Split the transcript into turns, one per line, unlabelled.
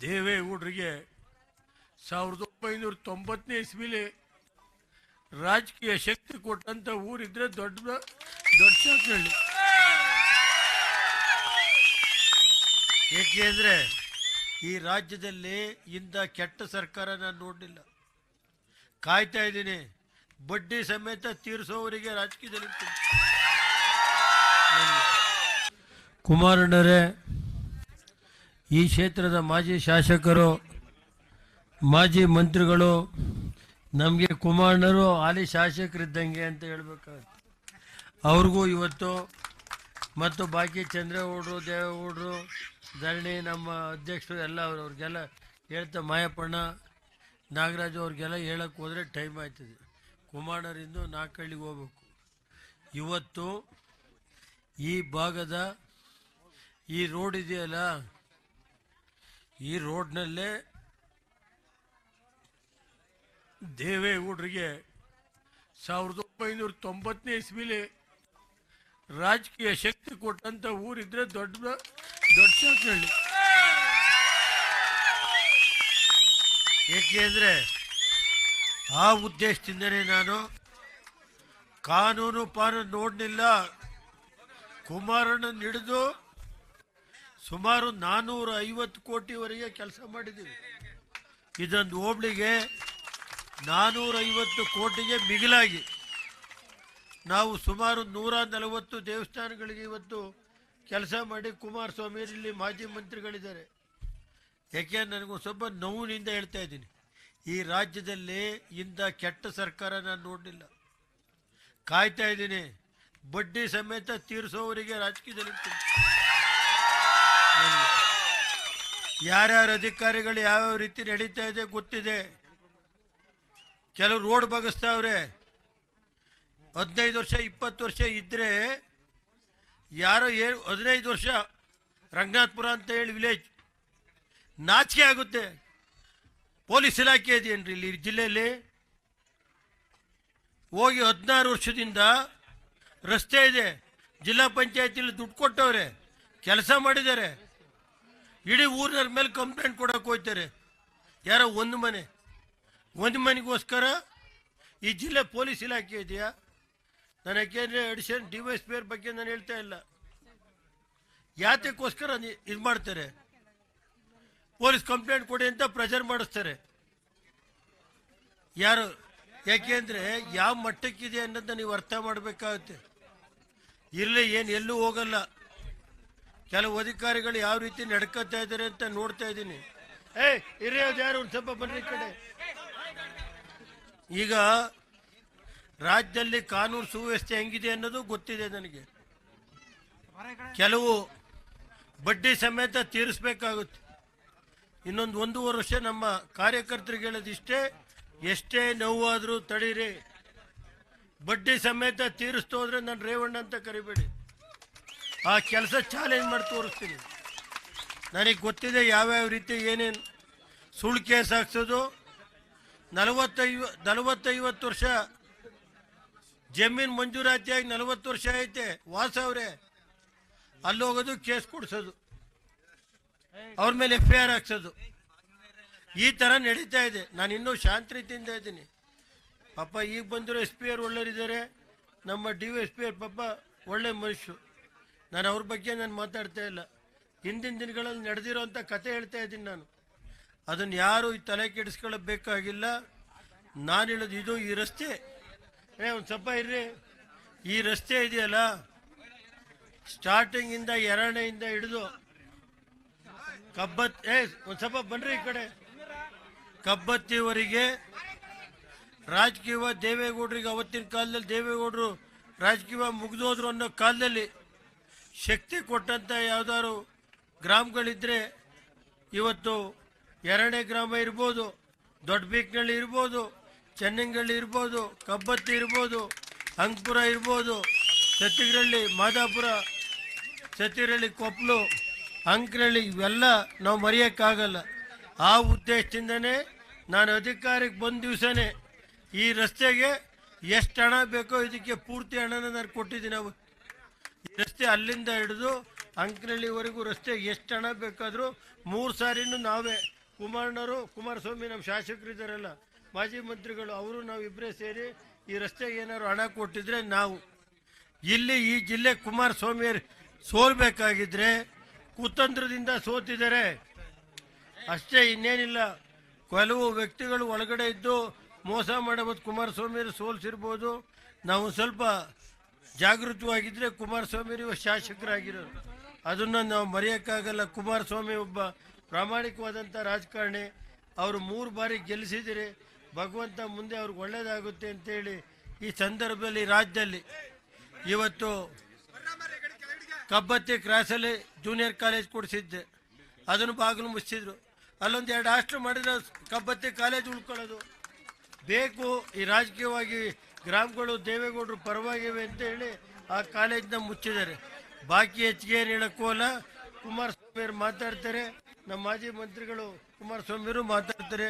ದೇವೇಗೌಡರಿಗೆ 1990ನೇ ಇಸ್ವಿಲಿ ರಾಜಕೀಯ ಶಕ್ತಿ ಕೊಟ್ಟಂತ ಊರಿದ್ರೆ ದೊಡ್ಡ ದೊಡ್ಡ ಸಾಕಳ್ಳಿ. ಏಕೆಂದ್ರೆ ಈ ರಾಜ್ಯದಲ್ಲಿ ಇಂಥ ಕೆಟ್ಟ ಸರ್ಕಾರ ನಾನು ನೋಡಲಿಲ್ಲ. ಕಾಯ್ತಾ ಇದ್ದೀನಿ, ಬಡ್ಡಿ ಸಮೇತ ತೀರಿಸೋವರಿಗೆ ರಾಜಕೀಯದಲ್ಲಿ. ಕುಮಾರಣ್ಣರೇ, ಈ ಕ್ಷೇತ್ರದ ಮಾಜಿ ಶಾಸಕರು, ಮಾಜಿ ಮಂತ್ರಿಗಳು, ನಮಗೆ ಕುಮಾರಣ್ಣರು ಹಾಲಿ ಶಾಸಕರಿದ್ದಂಗೆ ಅಂತ ಹೇಳ್ಬೇಕಾಗುತ್ತೆ. ಅವ್ರಿಗೂ ಇವತ್ತು ಮತ್ತು ಬಾಕಿ ಚಂದ್ರೇಗೌಡರು, ದೇವೇಗೌಡರು, ಧರಣಿ, ನಮ್ಮ ಅಧ್ಯಕ್ಷರು ಎಲ್ಲ ಅವ್ರಿಗೆಲ್ಲ ಹೇಳ್ತಾ, ಮಾಯಪ್ಪಣ್ಣ, ನಾಗರಾಜು ಅವ್ರಿಗೆಲ್ಲ ಹೇಳಕ್ಕೆ ಹೋದರೆ ಟೈಮ್ ಆಯ್ತದೆ. ಕುಮಾರಣ್ಣರಿಂದ ನಾಲ್ಕಳ್ಳಿಗೆ ಹೋಗ್ಬೇಕು. ಇವತ್ತು ಈ ಭಾಗದ ಈ ರೋಡ್ ಇದೆಯಲ್ಲ, ಈ ರೋಡ್ನಲ್ಲೇ ದೇವೇಗೌಡರಿಗೆ 1990ನೇ ಇಸ್ವಿಲಿ ರಾಜಕೀಯ ಶಕ್ತಿ ಕೊಟ್ಟಂತ ಊರಿದ್ರೆ ದೊಡ್ಡ ದೊಡ್ಡ ಸಾಕಳ್ಳಿ. ಏಕೆಂದ್ರೆ ಆ ಉದ್ದೇಶದಿಂದನೇ ನಾನು ಕಾನೂನು ನೋಡಲಿಲ್ಲ. ಕುಮಾರಣ್ಣನ ಹಿಡಿದು ಸುಮಾರು 450 ಕೋಟಿವರೆಗೆ ಕೆಲಸ ಮಾಡಿದ್ದೀವಿ. ಇದೊಂದು ಹೋಬಳಿಗೆ 450 ಕೋಟಿಗೆ ಮಿಗಿಲಾಗಿ ನಾವು ಸುಮಾರು 140 ದೇವಸ್ಥಾನಗಳಿಗೆ ಇವತ್ತು ಕೆಲಸ ಮಾಡಿ, ಕುಮಾರಸ್ವಾಮಿ ಇಲ್ಲಿ ಮಾಜಿ ಮಂತ್ರಿಗಳಿದ್ದಾರೆ. ಯಾಕೆ ನನಗೂ ಸ್ವಲ್ಪ ನೋವಿನಿಂದ ಹೇಳ್ತಾ ಇದ್ದೀನಿ, ಈ ರಾಜ್ಯದಲ್ಲಿ ಇಂಥ ಕೆಟ್ಟ ಸರ್ಕಾರ ನಾನು ನೋಡಲಿಲ್ಲ. ಕಾಯ್ತಾ ಇದ್ದೀನಿ, ಬಡ್ಡಿ ಸಮೇತ ತೀರಿಸೋವರಿಗೆ ರಾಜಕೀಯದಲ್ಲಿ. ಯಾರ್ಯಾರ ಅಧಿಕಾರಿಗಳು ಯಾವ್ಯಾವ ರೀತಿ ನಡೀತಾ ಇದೆ ಗೊತ್ತಿದೆ. ಕೆಲವು ರೋಡ್ ಬಗಸ್ತಾವ್ರೆ. 15 ವರ್ಷ 20 ವರ್ಷ ಇದ್ರೆ ಯಾರೋ 15 ವರ್ಷ ರಂಗನಾಥಪುರ ಅಂತ ಹೇಳಿ ವಿಲೇಜ್, ನಾಚಿಕೆ ಆಗುತ್ತೆ. ಪೊಲೀಸ್ ಇಲಾಖೆ ಇದೆಯೇನ್ರಿ ಇಲ್ಲಿ ಜಿಲ್ಲೆಯಲ್ಲಿ? ಹೋಗಿ 16 ವರ್ಷದಿಂದ ರಸ್ತೆ ಇದೆ, ಜಿಲ್ಲಾ ಪಂಚಾಯತಿಲಿ ದುಡ್ಡು ಕೊಟ್ಟವ್ರೆ, ಕೆಲಸ ಮಾಡಿದ್ದಾರೆ. ಇಡೀ ಊರಿನ ಮೇಲೆ ಕಂಪ್ಲೇಂಟ್ ಕೊಡಕ್ಕೆ ಹೋಗ್ತಾರೆ. ಯಾರೋ ಒಂದು ಮನೆಗೋಸ್ಕರ ಈ ಜಿಲ್ಲೆ ಪೊಲೀಸ್ ಇಲಾಖೆ ಇದೆಯಾ? ನಾನು ಯಾಕೆಂದರೆ ಅಡಿಷನ್ DYSP ಬಗ್ಗೆ ನಾನು ಹೇಳ್ತಾ ಇಲ್ಲ. ಯಾತಕ್ಕೋಸ್ಕರ ಇದು ಮಾಡ್ತಾರೆ? ಪೊಲೀಸ್ ಕಂಪ್ಲೇಂಟ್ ಕೊಡಿ ಅಂತ ಪ್ರೆಷರ್ ಮಾಡಿಸ್ತಾರೆ. ಯಾರು? ಯಾಕೆಂದರೆ ಯಾವ ಮಟ್ಟಕ್ಕಿದೆ ಅನ್ನೋದನ್ನ ನೀವು ಅರ್ಥ ಮಾಡಬೇಕಾಗುತ್ತೆ. ಇರಲಿ, ಏನು ಎಲ್ಲೂ ಹೋಗಲ್ಲ. ಕೆಲವು ಅಧಿಕಾರಿಗಳು ಯಾವ ರೀತಿ ನಡ್ಕೋತಾ ಇದ್ದಾರೆ ಅಂತ ನೋಡ್ತಾ ಇದ್ದೀನಿ. ಹಿರಿಯೋದು ಯಾರು? ಒಂದು ಸ್ವಲ್ಪ ಬನ್ನಿ ಕಡೆ. ಈಗ ರಾಜ್ಯದಲ್ಲಿ ಕಾನೂನು ಸುವ್ಯವಸ್ಥೆ ಹೆಂಗಿದೆ ಅನ್ನೋದು ಗೊತ್ತಿದೆ ನನಗೆ. ಕೆಲವು ಬಡ್ಡಿ ಸಮೇತ ತೀರಿಸಬೇಕಾಗುತ್ತೆ. ಇನ್ನೊಂದು 1.5 ವರ್ಷ ನಮ್ಮ ಕಾರ್ಯಕರ್ತರಿಗೆ ಹೇಳೋದಿಷ್ಟೇ, ಎಷ್ಟೇ ನೋವಾದರೂ ತಡೀರಿ, ಬಡ್ಡಿ ಸಮೇತ ತೀರಿಸ್ತು ಹೋದ್ರೆ ನಾನು ರೇವಣ್ಣ ಅಂತ ಕರಿಬೇಡಿ. ಆ ಕೆಲಸ ಚಾಲೆಂಜ್ ಮಾಡಿ ತೋರಿಸ್ತೀನಿ. ನನಗೆ ಗೊತ್ತಿದೆ ಯಾವ್ಯಾವ ರೀತಿ ಏನೇನು ಸುಳ್ಳು ಕೇಸ್ ಹಾಕ್ಸೋದು. 40-50 ವರ್ಷ ಜಮೀನು ಮಂಜೂರಾತಿಯಾಗಿ 40 ವರ್ಷ ಐತೆ, ವಾಸ ಅವರೇ ಅಲ್ಲಿ ಹೋಗೋದು, ಕೇಸ್ ಕೊಡಿಸೋದು, ಅವ್ರ ಮೇಲೆ FIR ಹಾಕ್ಸೋದು, ಈ ಥರ ನಡೀತಾ ಇದೆ. ನಾನು ಇನ್ನೂ ಶಾಂತ ರೀತಿಯಿಂದ ಇದ್ದೀನಿ. ಪಾಪ ಈಗ ಬಂದಿರೋ SP ಒಳ್ಳೆಯರಿದ್ದಾರೆ, ನಮ್ಮ DYSP ಪಾಪ ಒಳ್ಳೆ ಮನುಷ್ಯರು. ನಾನು ಅವ್ರ ಬಗ್ಗೆ ನಾನು ಮಾತಾಡ್ತಾ ಇಲ್ಲ. ಹಿಂದಿನ ದಿನಗಳಲ್ಲಿ ನಡೆದಿರೋಂಥ ಕತೆ ಹೇಳ್ತಾ ಇದ್ದೀನಿ ನಾನು. ಅದನ್ನು ಯಾರು ಈ ತಲೆ ಕೆಡಿಸ್ಕೊಳ್ಳಬೇಕಾಗಿಲ್ಲ. ನಾನು ಹೇಳೋದು ಇದು, ಈ ರಸ್ತೆ ಒಂದು ಸ್ವಲ್ಪ ಇರ್ರಿ. ಈ ರಸ್ತೆ ಇದೆಯಲ್ಲ, ಸ್ಟಾರ್ಟಿಂಗಿಂದ ಎರಡನೆಯಿಂದ ಹಿಡಿದು ಒಂದು ಸ್ವಲ್ಪ ಬನ್ರಿ ಈ ಕಡೆ, ಕಬ್ಬತ್ತಿವರೆಗೆ ರಾಜಕೀಯ ದೇವೇಗೌಡರಿಗೆ, ಅವತ್ತಿನ ಕಾಲದಲ್ಲಿ ದೇವೇಗೌಡರು ರಾಜಕೀಯ ಮುಗಿದೋದ್ರು ಅನ್ನೋ ಕಾಲದಲ್ಲಿ ಶಕ್ತಿ ಕೊಟ್ಟಂಥ ಯಾವ್ದಾದ್ರು ಗ್ರಾಮಗಳಿದ್ರೆ ಇವತ್ತು ಎರಡನೇ ಗ್ರಾಮ ಇರ್ಬೋದು, ದೊಡ್ಡ ಬೀಕ್ನಳ್ಳಿ ಇರ್ಬೋದು, ಚೆನ್ನಂಗಳ್ಳಿ ಇರ್ಬೋದು, ಕಬ್ಬತ್ತಿ ಇರ್ಬೋದು, ಅಂಕಪುರ ಇರ್ಬೋದು, ಸತ್ತಿಗರಳ್ಳಿ, ಮಾದಾಪುರ, ಸತ್ತಿಗರಳ್ಳಿ, ಕೊಪ್ಪಲು, ಅಂಕನಹಳ್ಳಿ, ಇವೆಲ್ಲ ನಾವು ಮರೆಯೋಕ್ಕಾಗಲ್ಲ. ಆ ಉದ್ದೇಶದಿಂದನೇ ನಾನು ಅಧಿಕಾರಕ್ಕೆ ಬಂದ ದಿವಸನೇ ಈ ರಸ್ತೆಗೆ ಎಷ್ಟು ಹಣ ಬೇಕೋ ಇದಕ್ಕೆ ಪೂರ್ತಿ ಹಣನ ನಾನು ಕೊಟ್ಟಿದ್ದೀನಿ. ಈ ರಸ್ತೆ ಅಲ್ಲಿಂದ ಹಿಡಿದು ಅಂಕನಹಳ್ಳಿವರೆಗೂ ರಸ್ತೆ ಎಷ್ಟು ಹಣ ಬೇಕಾದರೂ 3 ಸಾರಿನೂ ನಾವೇ ಕುಮಾರಸ್ವಾಮಿ ನಮ್ಮ ಶಾಸಕರಿದ್ದಾರಲ್ಲ ಮಾಜಿ ಮಂತ್ರಿಗಳು ಅವರು ನಾವು ಇಬ್ಬರೇ ಸೇರಿ ಈ ರಸ್ತೆಗೆ ಏನಾದ್ರು ಹಣ ಕೊಟ್ಟಿದ್ರೆ ನಾವು ಇಲ್ಲಿ ಈ ಜಿಲ್ಲೆ ಕುಮಾರಸ್ವಾಮಿ ಸೋಲ್ಬೇಕಾಗಿದ್ರೆ ಕುತಂತ್ರದಿಂದ ಸೋತಿದ್ದಾರೆ ಅಷ್ಟೇ, ಇನ್ನೇನಿಲ್ಲ. ಕೆಲವು ವ್ಯಕ್ತಿಗಳು ಒಳಗಡೆ ಇದ್ದು ಮೋಸ ಮಾಡಬಹುದು. ಕುಮಾರಸ್ವಾಮಿ ಸೋಲ್ಸಿರ್ಬೋದು. ನಾವು ಸ್ವಲ್ಪ ಜಾಗೃತವಾಗಿದ್ರೆ ಕುಮಾರಸ್ವಾಮಿ ಶಾಸಕರಾಗಿರೋರು, ಅದನ್ನು ನಾವು ಮರೆಯೋಕ್ಕಾಗಲ್ಲ. ಕುಮಾರಸ್ವಾಮಿ ಒಬ್ಬ ಪ್ರಾಮಾಣಿಕವಾದಂಥ ರಾಜಕಾರಣಿ. ಅವರು 3 ಬಾರಿ ಗೆಲ್ಲಿಸಿದರೆ ಭಗವಂತ ಮುಂದೆ ಅವ್ರಿಗೆ ಒಳ್ಳೇದಾಗುತ್ತೆ ಅಂತೇಳಿ ಈ ಸಂದರ್ಭದಲ್ಲಿ ರಾಜ್ಯದಲ್ಲಿ ಇವತ್ತು ಕಬ್ಬತ್ತಿ ಕ್ರಾಸಲ್ಲಿ ಜೂನಿಯರ್ ಕಾಲೇಜ್ ಕೊಡಿಸಿದ್ದೆ, ಅದನ್ನು ಬಾಗಿಲು ಮುಚ್ಚಿದ್ರು. ಅಲ್ಲೊಂದು 2 ಹಾಸ್ಟೆಲ್ ಮಾಡಿದ್ರೆ ಕಬ್ಬತ್ತಿ ಕಾಲೇಜ್ ಉಳ್ಕೊಳ್ಳೋದು ಬೇಕು. ಈ ರಾಜಕೀಯವಾಗಿ ಗ್ರಾಮಗಳು ದೇವೇಗೌಡರು ಪರವಾಗಿವೆ ಅಂತ ಹೇಳಿ ಆ ಕಾಲೇಜ್ನ ಮುಚ್ಚಿದ್ದಾರೆ. ಬಾಕಿ ಹೆಚ್ಚಿಗೆ ಏನು ಹೇಳಕ್ಕೂ ಅಲ್ಲ. ಕುಮಾರಸ್ವಾಮಿ ಮಾತಾಡ್ತಾರೆ, ನಮ್ಮ ಮಾಜಿ ಮಂತ್ರಿಗಳು ಕುಮಾರಸ್ವಾಮಿಯವರು ಮಾತಾಡ್ತಾರೆ.